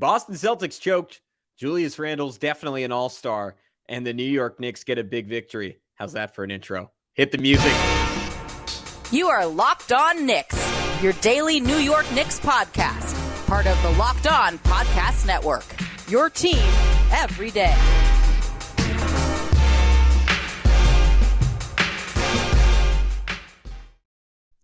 Boston Celtics choked. Julius Randle's definitely an all-star, and the New York Knicks get a big victory. How's that for an intro? Hit the music. You are Locked On Knicks, your daily New York Knicks podcast, part of the Locked On Podcast Network, your team every day.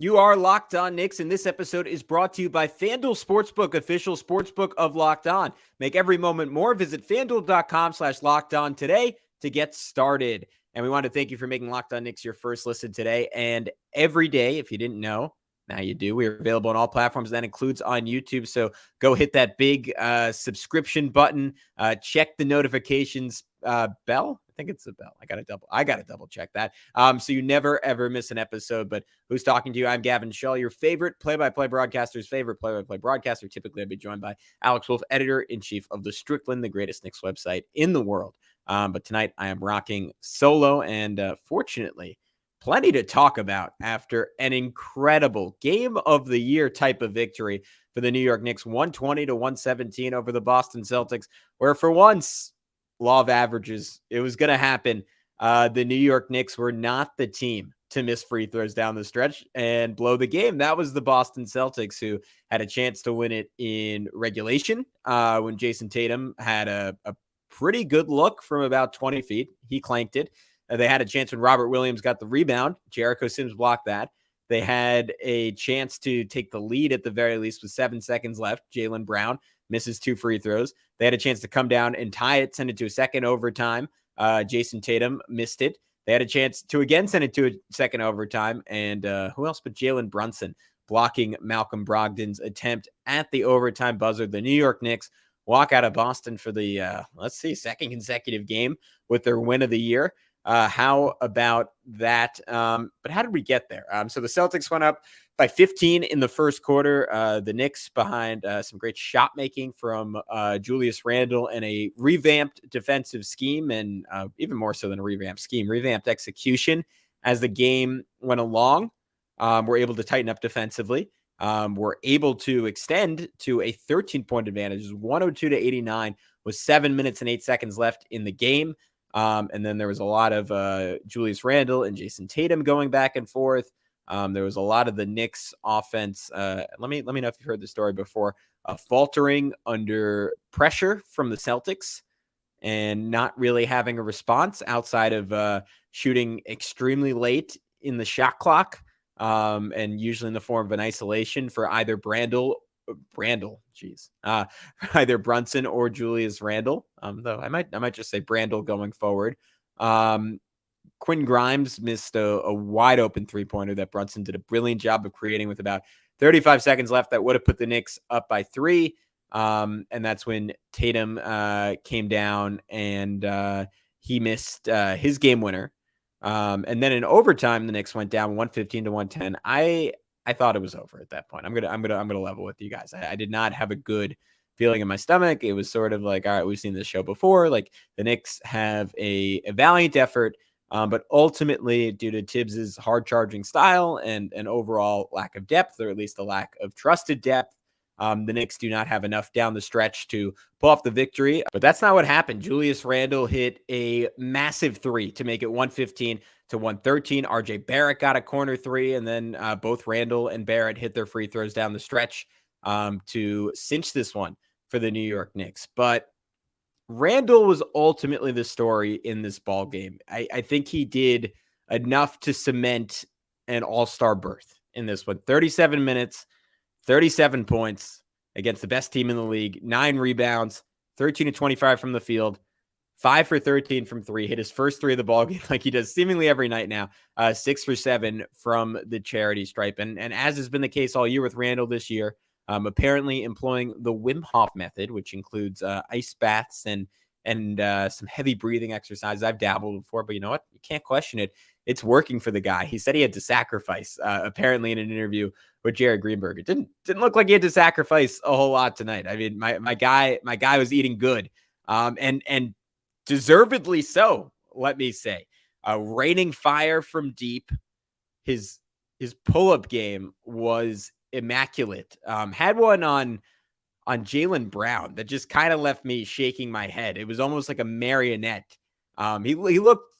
You are Locked On Knicks, and this episode is brought to you by FanDuel Sportsbook, official sportsbook of Locked On. Make every moment more. Visit FanDuel.com/LockedOn today to get started. And we want to thank you for making Locked On Knicks your first listen today and every day. If you didn't know, now you do. We are available on all platforms. That includes on YouTube. So go hit that big subscription button. Check the notifications bell. I think it's a bell. I gotta double check that. So you never ever miss an episode. But who's talking to you? I'm Gavin Schall, your favorite play-by-play broadcaster's favorite play-by-play broadcaster. Typically, I'd be joined by Alex Wolf, editor-in-chief of the Strickland, the greatest Knicks website in the world. But tonight I am rocking solo, and fortunately, plenty to talk about after an incredible game of the year type of victory for the New York Knicks, 120-117 over the Boston Celtics, where for once, law of averages, it was going to happen. The New York Knicks were not the team to miss free throws down the stretch and blow the game. That was the Boston Celtics, who had a chance to win it in regulation when Jason Tatum had a pretty good look from about 20 feet. He clanked it. They had a chance when Robert Williams got the rebound. Jericho Sims blocked that. They had a chance to take the lead at the very least with 7 seconds left. Jaylen Brown misses 2 free throws. They had a chance to come down and tie it, send it to a second overtime. Jason Tatum missed it. They had a chance to again send it to a second overtime. And who else but Jalen Brunson blocking Malcolm Brogdon's attempt at the overtime buzzer. The New York Knicks walk out of Boston for the, second consecutive game with their win of the year. How about that? But how did we get there? So the Celtics went up by 15 in the first quarter. The Knicks behind some great shot making from Julius Randle and a revamped defensive scheme, and even more so than a revamped scheme, revamped execution as the game went along. We're able to tighten up defensively. We're able to extend to a 13-point advantage, 102-89 with 7 minutes and 8 seconds left in the game. And then there was a lot of Julius Randle and Jason Tatum going back and forth. There was a lot of the Knicks offense. Let me know if you've heard the story before. Faltering under pressure from the Celtics and not really having a response outside of shooting extremely late in the shot clock, and usually in the form of an isolation for either either Brunson or Julius Randle. Though I might just say Brandle going forward. Quinn Grimes missed a wide open 3-pointer that Brunson did a brilliant job of creating with about 35 seconds left. That would have put the Knicks up by 3. And that's when Tatum came down and he missed his game winner. And then in overtime, the Knicks went down 115-110. I thought it was over at that point. I'm gonna level with you guys. I did not have a good feeling in my stomach. It was sort of like, all right, we've seen this show before. Like, the Knicks have a valiant effort, but ultimately, due to Tibbs's hard charging style and an overall lack of depth, or at least a lack of trusted depth, the Knicks do not have enough down the stretch to pull off the victory. But that's not what happened. Julius Randle hit a massive 3 to make it 115-113. RJ Barrett got a corner 3, and then both Randle and Barrett hit their free throws down the stretch to cinch this one for the New York Knicks. But Randle was ultimately the story in this ball game. I think he did enough to cement an all-star berth in this one. 37 minutes, 37 points against the best team in the league, 9 rebounds, 13-25 from the field, 5 for 13 from 3, hit his first 3 of the ball game like he does seemingly every night now, 6 for 7 from the charity stripe. And as has been the case all year with Randle this year, apparently employing the Wim Hof method, which includes ice baths and some heavy breathing exercises. I've dabbled before, but you know what? You can't question it. It's working for the guy. He said he had to sacrifice, apparently in an interview with Jared Greenberg. It didn't look like he had to sacrifice a whole lot tonight. I mean, my guy was eating good, and deservedly so. Let me say, raining fire from deep. His pull-up game was immaculate. Had one on on Jaylen Brown that just kind of left me shaking my head. It was almost like a marionette. He looked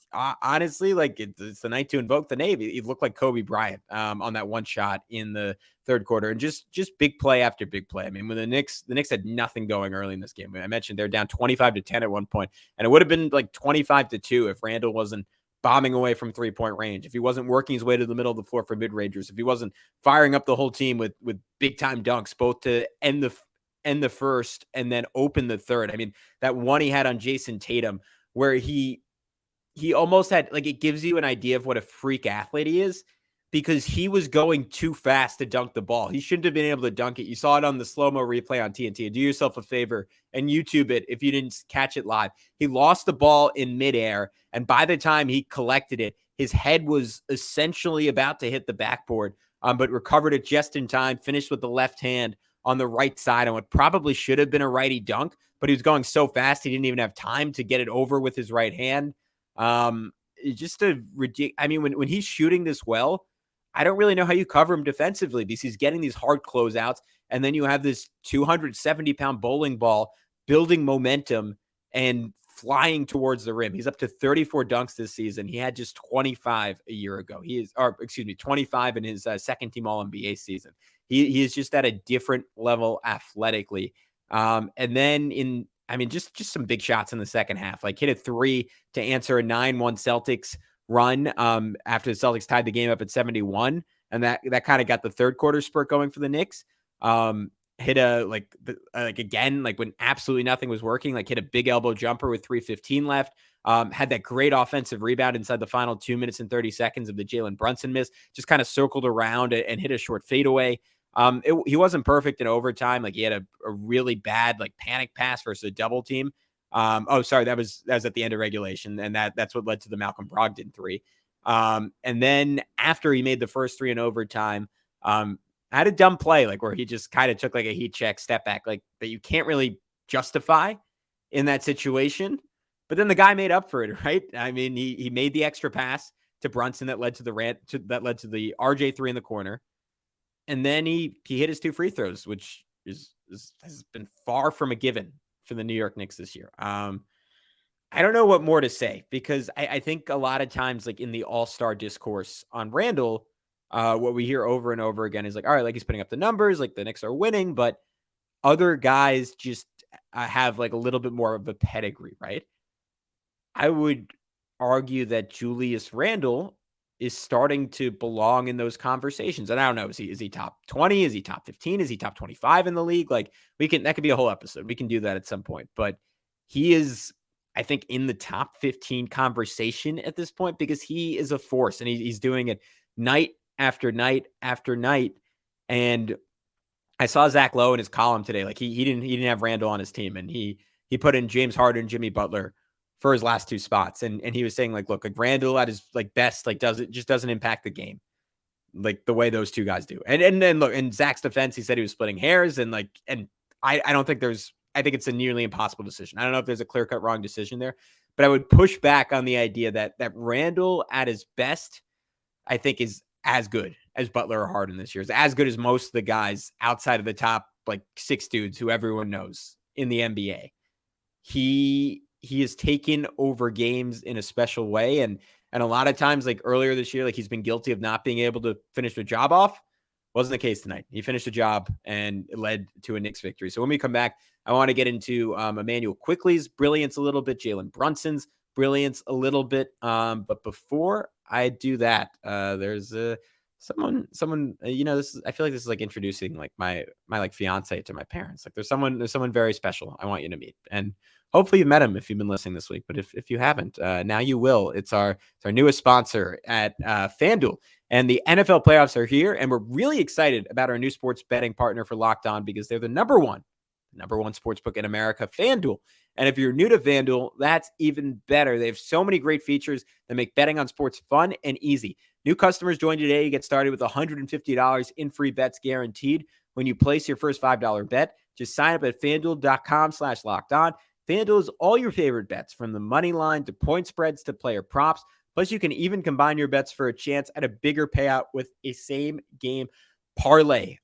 honestly like it's the night to invoke the Navy. He looked like Kobe Bryant on that one shot in the third quarter, and just big play after big play. I mean, when the Knicks had nothing going early in this game. I mentioned they're down 25-10 at one point, and it would have been like 25-2 if Randle wasn't bombing away from 3-point range, if he wasn't working his way to the middle of the floor for mid-rangers, if he wasn't firing up the whole team with big time dunks, both to end the first and then open the third. I mean, that one he had on Jason Tatum where he almost had, like, it gives you an idea of what a freak athlete he is, because he was going too fast to dunk the ball. He shouldn't have been able to dunk it. You saw it on the slow-mo replay on TNT. Do yourself a favor and YouTube it if you didn't catch it live. He lost the ball in midair, and by the time he collected it, his head was essentially about to hit the backboard, but recovered it just in time, finished with the left hand on the right side on what probably should have been a righty dunk, but he was going so fast he didn't even have time to get it over with his right hand. Just a ridiculous. I mean, when he's shooting this well, I don't really know how you cover him defensively, because he's getting these hard closeouts, and then you have this 270-pound bowling ball building momentum and flying towards the rim. He's up to 34 dunks this season. He had just 25 a year ago. 25 in his second team All-NBA season. He is just at a different level athletically. And then just some big shots in the second half, like hit a 3 to answer a 9-1 Celtics run after the Celtics tied the game up at 71. And that kind of got the third quarter spurt going for the Knicks. Hit again, when absolutely nothing was working, like hit a big elbow jumper with 3:15 left. Had that great offensive rebound inside the final 2 minutes and 30 seconds of the Jalen Brunson miss, just kind of circled around and hit a short fadeaway. He wasn't perfect in overtime. Like, he had a really bad panic pass versus a double team. That was at the end of regulation, and that's what led to the Malcolm Brogdon 3. And then after he made the first 3 in overtime, had a dumb play where he just kind of took a heat check step back, that you can't really justify in that situation. But then the guy made up for it, right? I mean, he made the extra pass to Brunson that led to the the RJ3 in the corner. And then he hit his 2 free throws, which has been far from a given for the New York Knicks this year. I don't know what more to say, because I think a lot of times, in the all-star discourse on Randle, what we hear over and over again is all right, he's putting up the numbers, the Knicks are winning, but other guys just have a little bit more of a pedigree, right? I would argue that Julius Randle is starting to belong in those conversations. And I don't know, is he top 20? Is he top 15? Is he top 25 in the league? That could be a whole episode. We can do that at some point, but he is, I think, in the top 15 conversation at this point, because he is a force, and he's doing it night after night after night. And I saw Zach Lowe in his column today. He didn't have Randle on his team, and he put in James Harden, Jimmy Butler for his last 2 spots. And he was saying look, Randle at his best, doesn't impact the game the way those 2 guys do. And then look, in Zach's defense, he said he was splitting hairs, and I don't think I think it's a nearly impossible decision. I don't know if there's a clear-cut wrong decision there, but I would push back on the idea that Randle at his best, I think, is as good as Butler or Harden this year. Is as good as most of the guys outside of the top 6 dudes who everyone knows in the NBA. He has taken over games in a special way. And a lot of times, earlier this year, he's been guilty of not being able to finish the job off. Wasn't the case tonight. He finished the job, and it led to a Knicks victory. So when we come back, I want to get into Immanuel Quickley's brilliance a little bit, Jalen Brunson's brilliance a little bit. But before I do that, there's someone, this is, I feel like this is introducing my fiance to my parents. There's someone very special I want you to meet. And hopefully you've met him if you've been listening this week, but if you haven't, now you will. It's our newest sponsor at FanDuel, and the NFL playoffs are here, and we're really excited about our new sports betting partner for Locked On, because they're the number one sportsbook in America, FanDuel. And if you're new to FanDuel, that's even better. They have so many great features that make betting on sports fun and easy. New customers join today. You get started with $150 in free bets guaranteed when you place your first $5 bet. Just sign up at FanDuel.com/lockedon. FanDuel is all your favorite bets, from the money line to point spreads to player props. Plus, you can even combine your bets for a chance at a bigger payout with a same game parlay.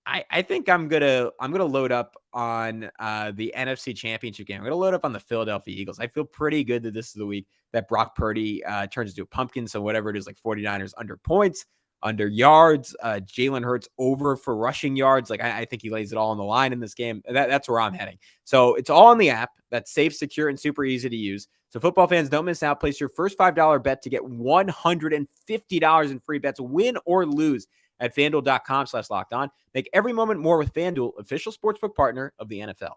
I think I'm gonna load up on the NFC Championship game. I'm gonna load up on the Philadelphia Eagles. I feel pretty good that this is the week that Brock Purdy turns into a pumpkin. So whatever it is, like 49ers under points, under yards, Jalen Hurts over for rushing yards. Like I think he lays it all on the line in this game. That's where I'm heading. So it's all on the app. That's safe, secure, and super easy to use. So football fans, don't miss out. Place your first $5 bet to get $150 in free bets, win or lose, at FanDuel.com/lockedon. Make every moment more with FanDuel, official sportsbook partner of the NFL.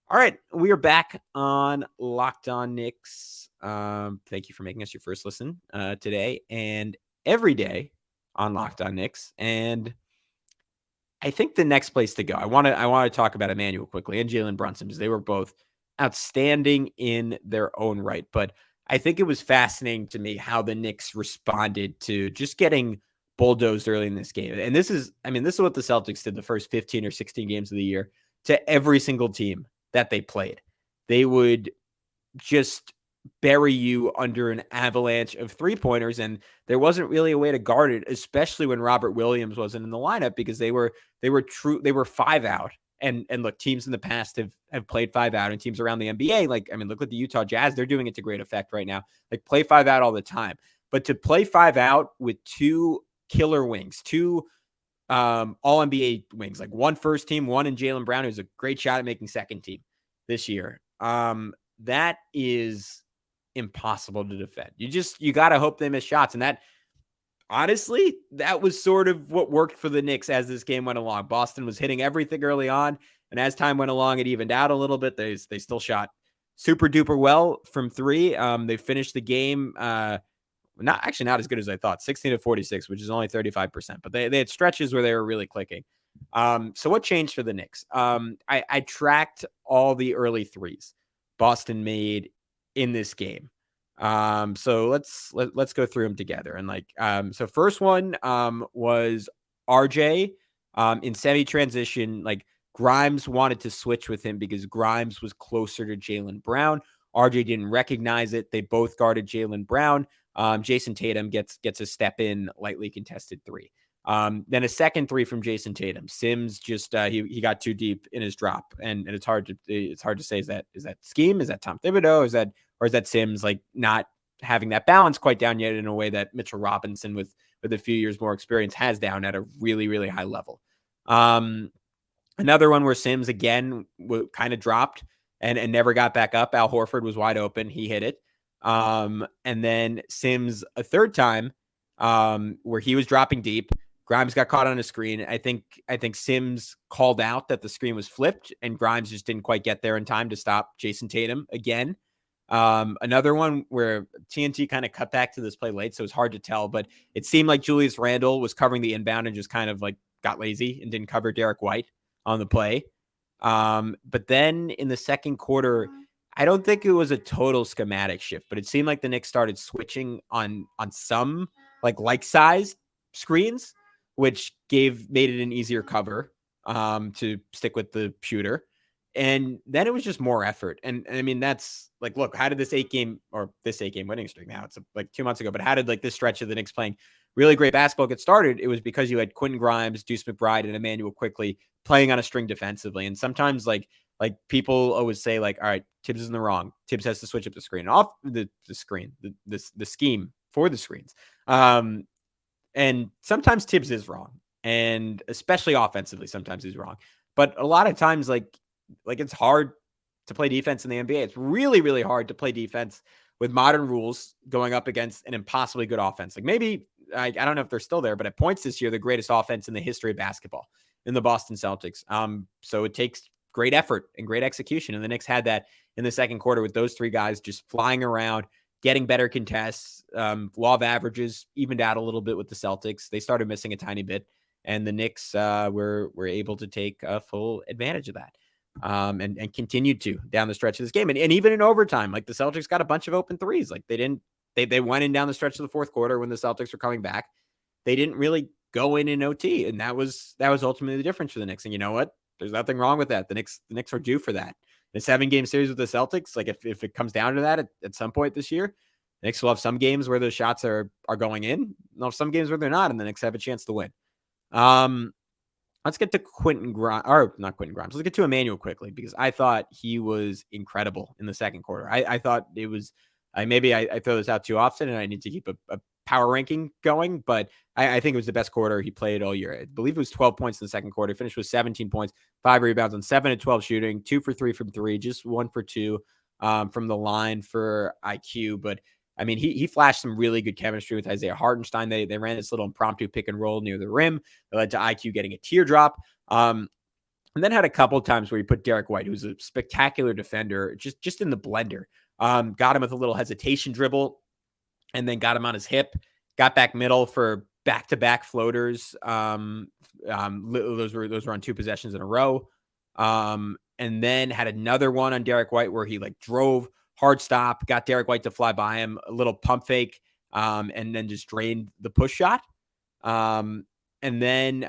All right, we are back on Locked On Knicks. Thank you for making us your first listen today and every day on Locked On Knicks. And I think the next place to go, I want to talk about Immanuel Quickley and Jalen Brunson, because they were both outstanding in their own right. But I think it was fascinating to me how the Knicks responded to just getting bulldozed early in this game. And this is what the Celtics did the first 15 or 16 games of the year to every single team that they played. They would just bury you under an avalanche of three-pointers, and there wasn't really a way to guard it, especially when Robert Williams wasn't in the lineup, because they were 5 out. And look, teams in the past have played 5 out, and teams around the NBA, look at the Utah Jazz, they're doing it to great effect right now. Like, play 5 out all the time. But to play 5 out with 2 killer wings, 2 all-NBA wings, like one first team, one in Jaylen Brown, who's a great shot at making second team this year. That is impossible to defend. You got to hope they miss shots. And that, honestly, that was sort of what worked for the Knicks as this game went along. Boston was hitting everything early on, and as time went along, it evened out a little bit. They still shot super duper well from 3. They finished the game not as good as I thought, 16-46, which is only 35%, but they had stretches where they were really clicking. So what changed for the Knicks? I tracked all the early threes Boston made in this game. So let's go through them together. And so first one was RJ in semi-transition. Like, Grimes wanted to switch with him because Grimes was closer to Jaylen Brown. RJ didn't recognize it. They both guarded Jaylen Brown. Jason Tatum gets a step in, lightly contested 3. Then a second 3 from Jason Tatum. Sims just he got too deep in his drop, and it's hard to say, is that scheme? Is that Tom Thibodeau? Is that Sims not having that balance quite down yet in a way that Mitchell Robinson with a few years more experience has down at a really, really high level. Another one where Sims again kind of dropped and never got back up. Al Horford was wide open. He hit it. And then Sims a third time where he was dropping deep. Grimes got caught on a screen. I think Sims called out that the screen was flipped, and Grimes just didn't quite get there in time to stop Jason Tatum again. Another one where TNT kind of cut back to this play late, so it's hard to tell, but it seemed like Julius Randle was covering the inbound and just kind of got lazy and didn't cover Derek White on the play. But then in the second quarter, I don't think it was a total schematic shift, but it seemed like the Knicks started switching on some like-sized screens, which made it an easier cover to stick with the shooter. And then it was just more effort. And I mean, that's look, how did this 8-game winning streak, now it's 2 months ago, but how did this stretch of the Knicks playing really great basketball get started? It was because you had Quentin Grimes, Deuce McBride, and Immanuel Quickley playing on a string defensively. And sometimes people always say all right, Tibbs is in the wrong. Tibbs has to switch up the screen, off the screen, the scheme for the screens. And sometimes Tibbs is wrong, and especially offensively, sometimes he's wrong. But a lot of times, it's hard to play defense in the NBA. It's really, really hard to play defense with modern rules going up against an impossibly good offense. Maybe, I don't know if they're still there, but at points this year, the greatest offense in the history of basketball in the Boston Celtics. So it takes great effort and great execution. And the Knicks had that in the second quarter with those 3 guys just flying around, getting better contests. Law of averages evened out a little bit with the Celtics. They started missing a tiny bit, and the Knicks were able to take full advantage of that. And continued to down the stretch of this game. And even in overtime, the Celtics got a bunch of open threes. They went in down the stretch of the fourth quarter when the Celtics were coming back. They didn't really go in OT. And that was ultimately the difference for the Knicks. And you know what? There's nothing wrong with that. The Knicks are due for that. The 7-game series with the Celtics, if it comes down to that at some point this year, the Knicks will have some games where those shots are going in. They'll have some games where they're not, and the Knicks have a chance to win. Let's get to Quentin Grimes, or not Quentin Grimes. Let's get to Immanuel Quickley, because I thought he was incredible in the second quarter. I thought it was, maybe I throw this out too often and I need to keep a power ranking going, but I think it was the best quarter he played all year. I believe it was 12 points in the second quarter. He finished with 17 points, 5 rebounds on 7 of 12 shooting, 2 for 3 from 3, just 1 for 2 from the line for IQ. But I mean, he flashed some really good chemistry with Isaiah Hartenstein. They ran this little impromptu pick and roll near the rim that led to IQ getting a teardrop. And then had a couple of times where he put Derek White, who's a spectacular defender, just in the blender. Got him with a little hesitation dribble, and then got him on his hip. Got back middle for back-to-back floaters. Those were on 2 possessions in a row. And then had another one on Derek White where he drove. Hard stop, got Derek White to fly by him, a little pump fake, and then just drained the push shot. And then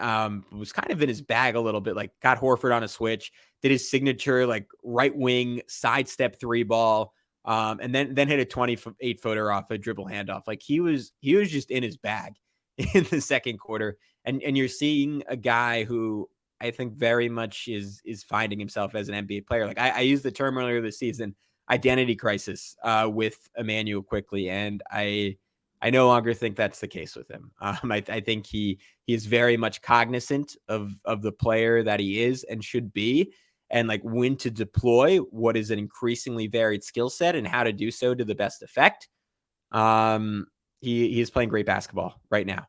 was kind of in his bag a little bit, got Horford on a switch, did his signature right wing sidestep 3 ball, and then hit a 28-footer off a dribble handoff. He was just in his bag in the second quarter. And you're seeing a guy who I think very much is finding himself as an NBA player. I used the term earlier this season, identity crisis, with Immanuel Quickley, and I no longer think that's the case with him. I think he is very much cognizant of the player that he is and should be, and when to deploy what is an increasingly varied skill set and how to do so to the best effect. He is playing great basketball right now.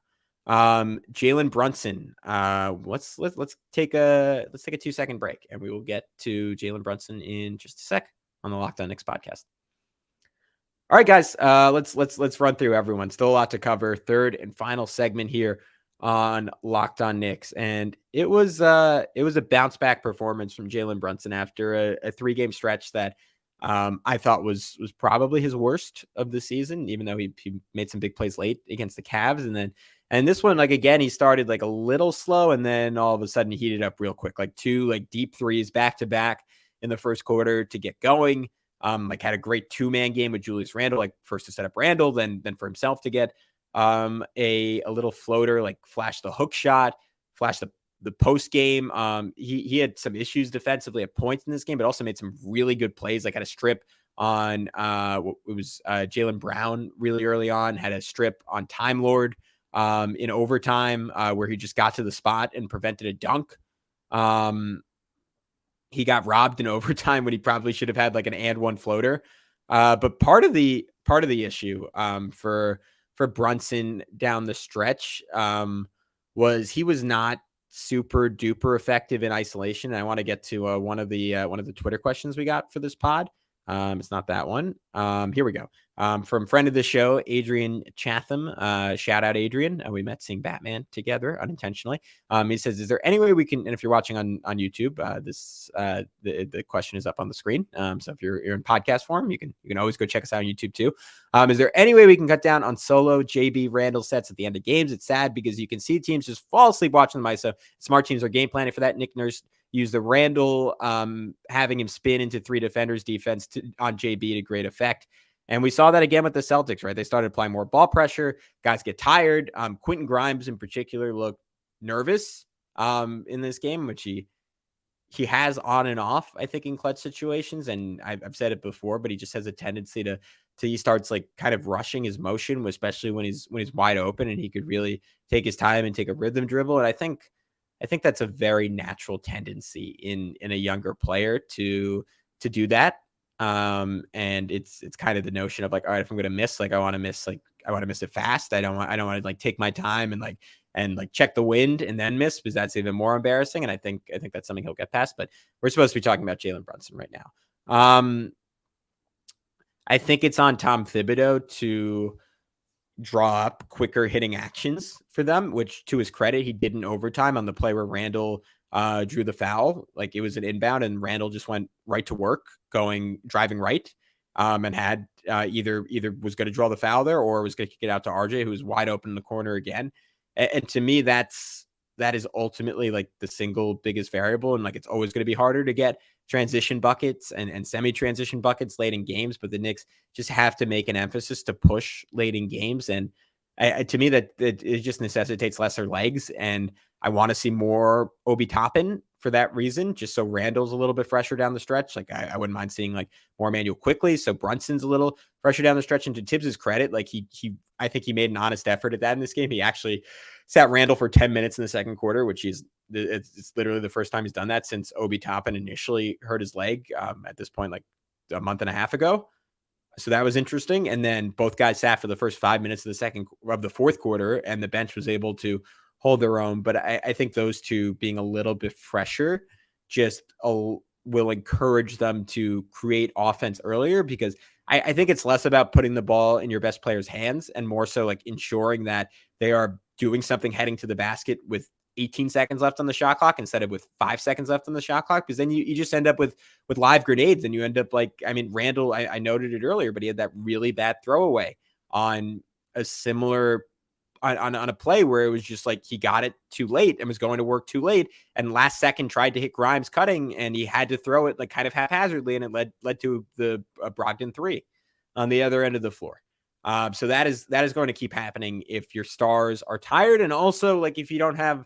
Jalen Brunson. Let's take a 2-second break, and we will get to Jalen Brunson in just a sec on the Locked On Knicks podcast. All right, guys, let's run through everyone. Still a lot to cover. Third and final segment here on Locked On Knicks, and it was a bounce back performance from Jalen Brunson after a 3-game stretch that I thought was probably his worst of the season, even though he made some big plays late against the Cavs, and this one, again, he started a little slow, and then all of a sudden he heated up real quick, 2 deep threes back to back in the first quarter to get going. Had a great 2-man game with Julius Randle, first to set up Randle, then for himself to get a little floater, flash the hook shot, flash the post game. He had some issues defensively at points in this game, but also made some really good plays. Had a strip on Jaylen Brown really early on, had a strip on Time Lord in overtime where he just got to the spot and prevented a dunk. He got robbed in overtime when he probably should have had an and one floater. But part of the issue for Brunson down the stretch was he was not super duper effective in isolation. And I want to get to one of the Twitter questions we got for this pod. It's not that one. Here we go. From friend of the show, Adrian Chatham. Shout out, Adrian. We met seeing Batman together unintentionally. He says, is there any way we can, and if you're watching on YouTube, the question is up on the screen. So if you're in podcast form, you can always go check us out on YouTube too. Is there any way we can cut down on solo JB Randle sets at the end of games? It's sad because you can see teams just fall asleep watching the ISO. Smart teams are game planning for that. Nick Nurse used the Randle, having him spin into 3 defenders defense on JB to great effect. And we saw that again with the Celtics, right? They started applying more ball pressure. Guys get tired. Quentin Grimes in particular looked nervous in this game, which he has on and off, I think, in clutch situations. And I've said it before, but he just has a tendency to he starts kind of rushing his motion, especially when he's wide open, and he could really take his time and take a rhythm dribble. And I think that's a very natural tendency in a younger player to do that. And it's kind of the notion of all right, if I'm going to miss, I want to miss it fast. I don't want to take my time and check the wind and then miss, because that's even more embarrassing. And I think that's something he'll get past, but we're supposed to be talking about Jalen Brunson right now. I think it's on Tom Thibodeau to draw up quicker hitting actions for them, which to his credit, he did in overtime on the play where Randle drew the foul. It was an inbound and Randle just went right to work, driving right, and had either was going to draw the foul there or was going to kick it out to RJ, who was wide open in the corner again. And to me, that is ultimately the single biggest variable. And it's always going to be harder to get transition buckets and semi-transition buckets late in games, but the Knicks just have to make an emphasis to push late in games. And to me, that it just necessitates lesser legs. And I want to see more Obi Toppin for that reason, just so Randall's a little bit fresher down the stretch. Like I wouldn't mind seeing like more Immanuel Quickley, so Brunson's a little fresher down the stretch. And to Tibbs's credit, like I think he made an honest effort at that in this game. He actually sat Randall for 10 minutes in the second quarter, which it's literally the first time he's done that since Obi Toppin initially hurt his leg at this point, like a month and a half ago. So that was interesting. And then both guys sat for the first 5 minutes of the fourth quarter, and the bench was able to hold their own. But I think those two being a little bit fresher just will encourage them to create offense earlier, because I think it's less about putting the ball in your best player's hands and more so like ensuring that they are doing something heading to the basket with 18 seconds left on the shot clock instead of with 5 seconds left on the shot clock, because then you just end up with live grenades, and you end up like, I mean, Randall, I noted it earlier, but he had that really bad throwaway on a similar on a play where it was just like he got it too late and was going to work too late, and last second tried to hit Grimes cutting, and he had to throw it like kind of haphazardly, and it led to the Brogdon 3 on the other end of the floor. So that is going to keep happening if your stars are tired, and also like if you don't have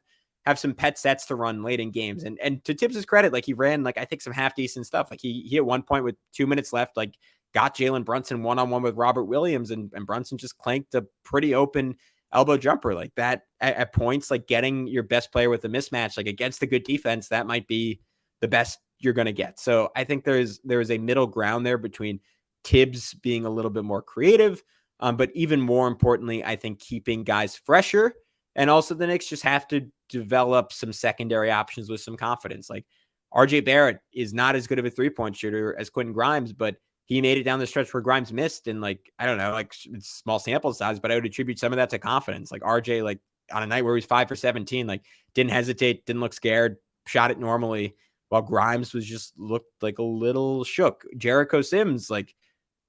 some pet sets to run late in games. And to Tibbs' credit, like he ran like I think some half decent stuff. Like he at one point with 2 minutes left, like got Jalen Brunson one-on-one with Robert Williams, and Brunson just clanked a pretty open elbow jumper like that at points. Like getting your best player with a mismatch, like against a good defense, that might be the best you're going to get. So I think there is a middle ground there between Tibbs being a little bit more creative, but even more importantly, I think keeping guys fresher. And also the Knicks just have to develop some secondary options with some confidence. Like RJ Barrett is not as good of a 3-point shooter as Quentin Grimes, but he made it down the stretch where Grimes missed. And like, I don't know, like it's small sample size, but I would attribute some of that to confidence. Like RJ, like on a night where he was 5 for 17, like didn't hesitate, didn't look scared, shot it normally, while Grimes was just looked like a little shook. Jericho Sims, like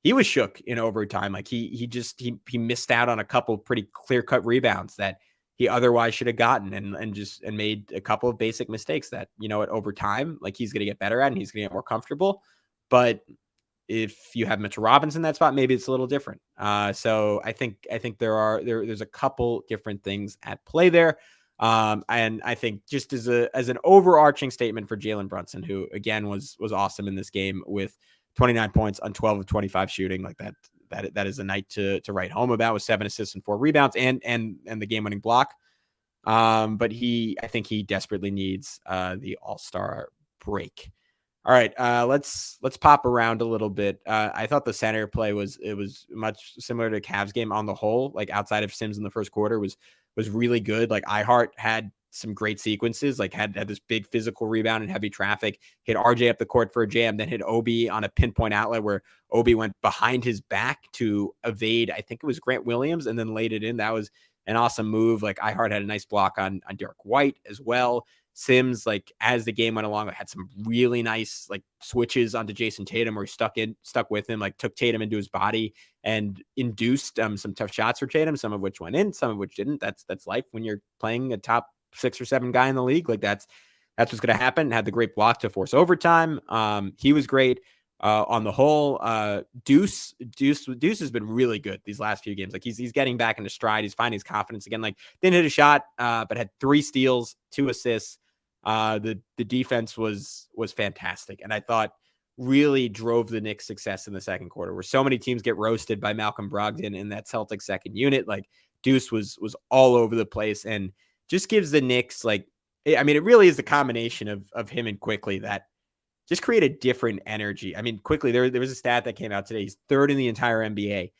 he was shook in overtime. Like he missed out on a couple pretty clear-cut rebounds that he otherwise should have gotten, and made a couple of basic mistakes that, you know, at over time, like he's going to get better at and he's going to get more comfortable. But if you have Mitchell Robinson in that spot, maybe it's a little different. So I think there's a couple different things at play there. And I think just as an overarching statement for Jalen Brunson, who again was awesome in this game with 29 points on 12 of 25 shooting, like that is a night to write home about, with 7 assists and 4 rebounds and the game-winning block. But I think he desperately needs the All-Star break. All right, let's pop around a little bit. I thought the center play was much similar to Cavs game on the whole. Like outside of Sims in the first quarter was really good. Like iHeart had some great sequences, like had this big physical rebound and heavy traffic, hit RJ up the court for a jam, then hit Obi on a pinpoint outlet where Obi went behind his back to evade, I think it was Grant Williams, and then laid it in. That was an awesome move. Like iHeart had a nice block on Derek White as well. Sims, like as the game went along, had some really nice like switches onto Jason Tatum where he stuck with him, like took Tatum into his body and induced some tough shots for Tatum, some of which went in, some of which didn't. That's life when you're playing a top 6 or 7 guy in the league. Like that's what's going to happen. Had the great block to force overtime. He was great. On the whole, Deuce has been really good these last few games. Like he's getting back into stride. He's finding his confidence again. Like didn't hit a shot, but had 3 steals, 2 assists. The defense was fantastic, and I thought really drove the Knicks' success in the second quarter, where so many teams get roasted by Malcolm Brogdon in that Celtics second unit. Like Deuce was all over the place, and just gives the Knicks, like, I mean, it really is the combination of him and Quickley that just create a different energy. I mean, Quickley, there was a stat that came out today. He's 3rd in the entire NBA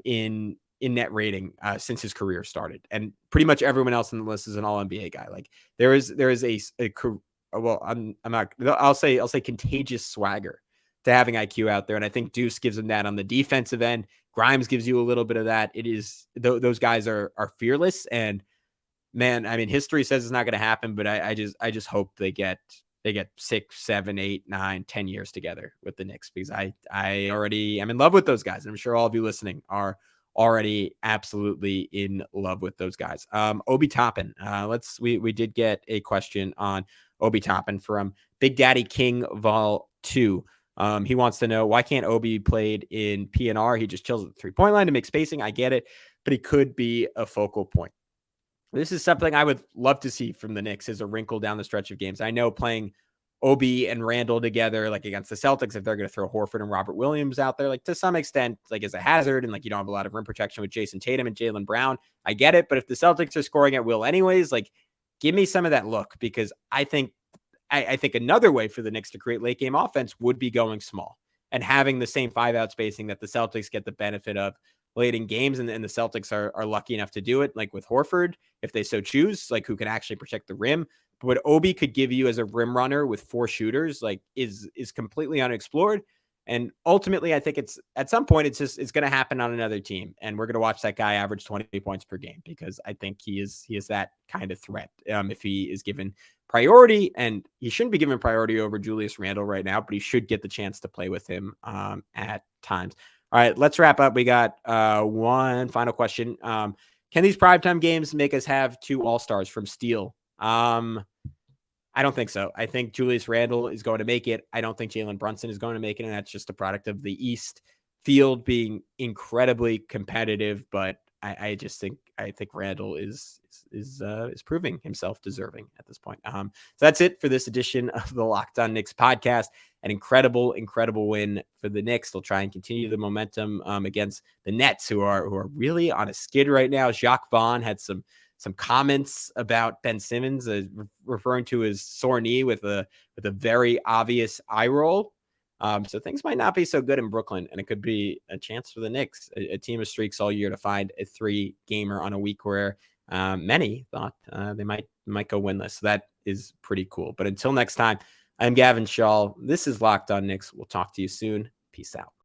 in net rating since his career started, and pretty much everyone else on the list is an All NBA guy. Like there is well, I'll say contagious swagger to having IQ out there, and I think Deuce gives him that on the defensive end. Grimes gives you a little bit of that. It is those guys are fearless, and man, I mean, history says it's not going to happen, but I just hope they get 6, 7, 8, 9, 10 years together with the Knicks, because I already am in love with those guys. I'm sure all of you listening are already absolutely in love with those guys. Obi Toppin. We did get a question on Obi Toppin from Big Daddy King Vol 2. He wants to know, why can't Obi be played in PNR? He just chills at the 3-point line to make spacing. I get it, but he could be a focal point. This is something I would love to see from the Knicks as a wrinkle down the stretch of games. I know playing Obi and Randle together, like against the Celtics, if they're going to throw Horford and Robert Williams out there, like to some extent, like as a hazard, and like you don't have a lot of rim protection with Jason Tatum and Jaylen Brown, I get it. But if the Celtics are scoring at will anyways, like give me some of that look, because I think another way for the Knicks to create late game offense would be going small and having the same 5-out spacing that the Celtics get the benefit of late in games. And the Celtics are lucky enough to do it, like with Horford, if they so choose, like who can actually protect the rim. But what Obi could give you as a rim runner with 4 shooters, like is completely unexplored. And ultimately, I think it's at some point, it's going to happen on another team. And we're going to watch that guy average 20 points per game, because I think he is that kind of threat. If he is given priority, and he shouldn't be given priority over Julius Randle right now, but he should get the chance to play with him at times. All right, let's wrap up. We got one final question. Can these primetime games make us have 2 All-Stars from Steel? I don't think so. I think Julius Randle is going to make it. I don't think Jalen Brunson is going to make it, and that's just a product of the East field being incredibly competitive. But I think Randle is proving himself deserving at this point. So that's it for this edition of the Locked On Knicks podcast. An incredible win for the Knicks. They'll try and continue the momentum against the Nets, who are really on a skid right now. Jacques Vaughn had some comments about Ben Simmons, referring to his sore knee with a very obvious eye roll. So things might not be so good in Brooklyn, and it could be a chance for the Knicks, a team of streaks all year, to find a 3-gamer on a week where many thought they might go winless. So that is pretty cool. But until next time, I'm Gavin Schall. This is Locked On Knicks. We'll talk to you soon. Peace out.